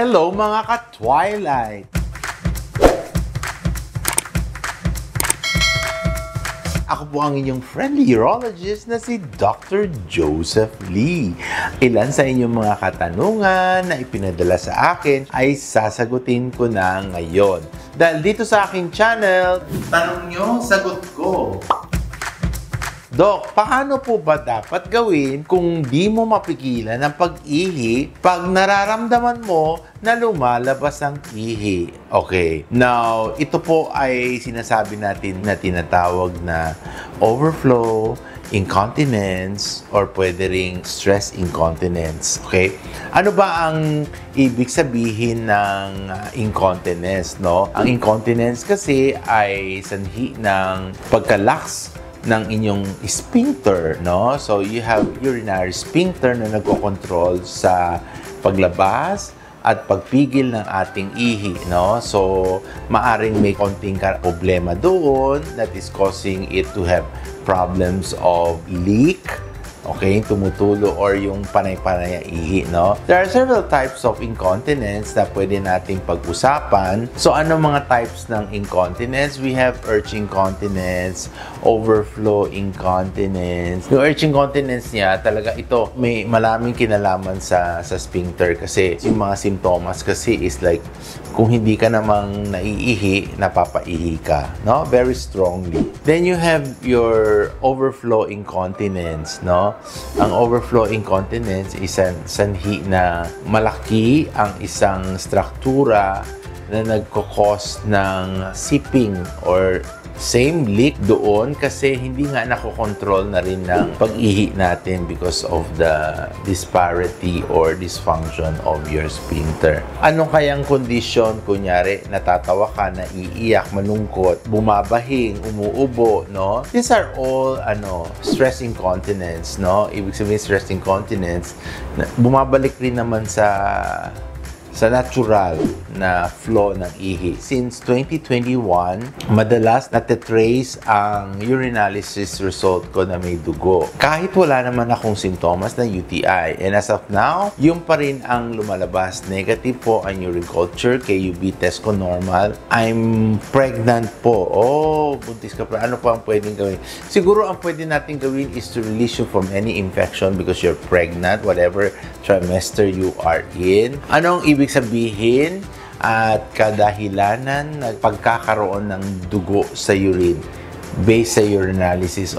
Hello mga ka-Twilight! Ako po ang inyong friendly urologist na si Dr. Joseph Lee. Ilan sa inyong mga katanungan na ipinadala sa akin ay sasagutin ko na ngayon. Dahil dito sa aking channel, tanong nyo, sagot ko. Dok, paano po ba dapat gawin kung di mo mapigilan ang pag-ihi pag nararamdaman mo na lumalabas ang ihi? Okay. Now, ito po ay sinasabi natin na tinatawag na overflow incontinence or pwede ring stress incontinence. Okay? Ano ba ang ibig sabihin ng incontinence, no? Ang incontinence kasi ay sanhi ng pagka-lax ng inyong sphincter, no? So, you have urinary sphincter na nagko-control sa paglabas at pagpigil ng ating ihi, no? So, maaring may konting problema doon that is causing it to have problems of leak, okay, tumutulo or yung panay-panay ihi, no? There are several types of incontinence na pwede nating pag-usapan. So, ano mga types ng incontinence? We have urge incontinence, overflow incontinence. Yung urge incontinence niya, talaga ito, may maraming kinalaman sa sphincter kasi yung mga simptomas kasi is like, kung hindi ka namang naiihi, napapaihi ka, no? Very strongly. Then you have your overflow incontinence, no? Ang overflow incontinence is sanhi na malaki ang isang struktura na nagkakos ng seeping or same leak doon kasi hindi nga nakokontrol na rin ng pag-ihi natin because of the disparity or dysfunction of your sphincter. Ano kayang kondisyon? Kunyari, natatawa ka, naiiyak, malungkot, bumabahing, umuubo, no? These are all, stress incontinence, no? Ibig sabihin, stress incontinence, bumabalik rin naman sa natural na flow ng ihi. Since 2021, madalas nate-trace ang urinalysis result ko na may dugo. Kahit wala naman akong simptomas ng UTI. And as of now, yung pa rin ang lumalabas. Negative po ang urine culture, KUB test ko normal. I'm pregnant po. Oh, buntis ka pa. Ano pa ang pwedeng gawin? Siguro ang pwede natin gawin is to release you from any infection because you're pregnant, whatever trimester you are in. Anong ibig sabihin at kadahilanan ng pagkakaroon ng dugo sa urine based sa urinalysis?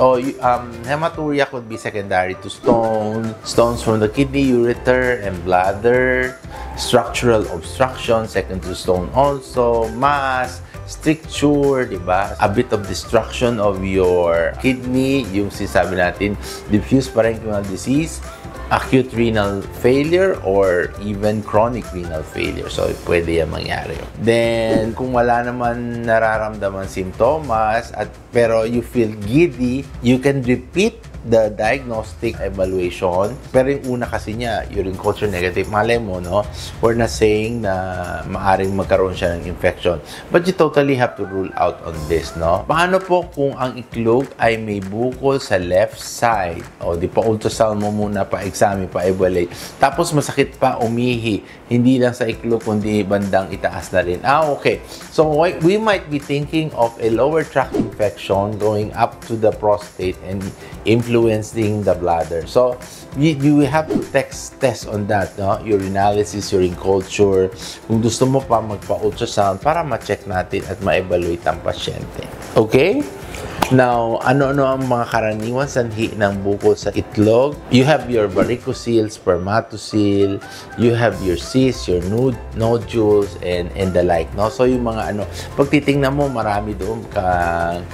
Hematuria could be secondary to stones from the kidney, ureter, and bladder, structural obstruction, second to stone also, mass, stricture, diba? A bit of destruction of your kidney, yung sinasabi natin, diffuse parenchymal disease, acute renal failure, or even chronic renal failure. So, pwede yan mangyari. Then, kung wala naman nararamdaman simptomas, pero you feel giddy, you can repeat the diagnostic evaluation. Pero yung una kasi niya, urine culture negative, malay mo, no? We're not saying na maaring magkaroon siya ng infection. But you totally have to rule out on this, no? Paano po kung ang iklog ay may bukol sa left side? O, di pa ultrasound mo muna, pa-examine, pa-evaluate. Tapos masakit pa, umihi. Hindi lang sa iklog, kundi bandang itaas na rin. Okay. So, we might be thinking of a lower tract infection going up to the prostate and influencing the bladder. So, you have to test on that, no? Urinalysis, urine culture. Kung gusto mo pa magpa-ultrasound para ma-check natin at ma-evaluate ang pasyente. Okay? Now, ano-ano ang mga karaniwan sanhi ng bukol sa itlog? You have your varicocele, spermatocele, you have your cysts, your nodules, and the like, no? So, yung mga pag titingnan mo, marami doon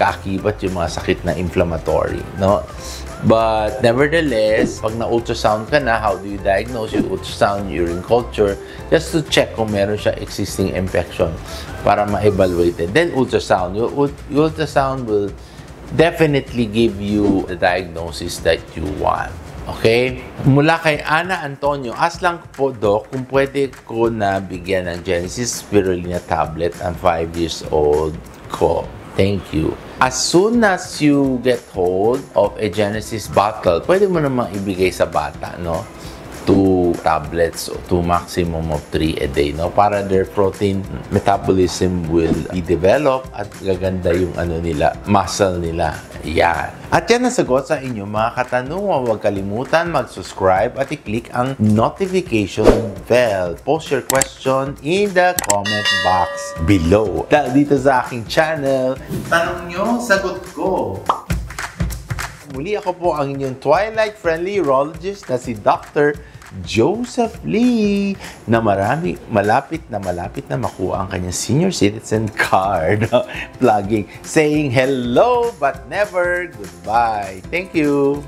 kaakibat yung mga sakit na inflammatory, no? But, nevertheless, pag na-ultrasound ka na, how do you diagnose? You ultrasound, urine culture, just to check kung meron siya existing infection para ma-evaluate it. Then, ultrasound. Your ultrasound will definitely give you the diagnosis that you want. Okay? Mula kay Ana Antonio, ask lang po, Doc, kung pwede ko na bigyan ng Genesis Spirulina tablet ang 5 years old ko. Thank you. As soon as you get hold of a Genesis bottle, pwede mo namang ibigay sa bata, no? 2 tablets o 2 maximum of 3 a day, no? Para their protein metabolism will be developed at gaganda yung muscle nila. Yan. At yan ang sagot sa inyong mga katanungan. Huwag kalimutan mag-subscribe at i-click ang notification bell. Post your question in the comment box below. Dahil dito sa aking channel, tanong nyo, sagot ko. Muli ako po ang inyong Twilight-friendly urologist na si Dr. Joseph Lee na malapit na makuha ang kanyang senior citizen card. Plugging, saying hello but never goodbye. Thank you.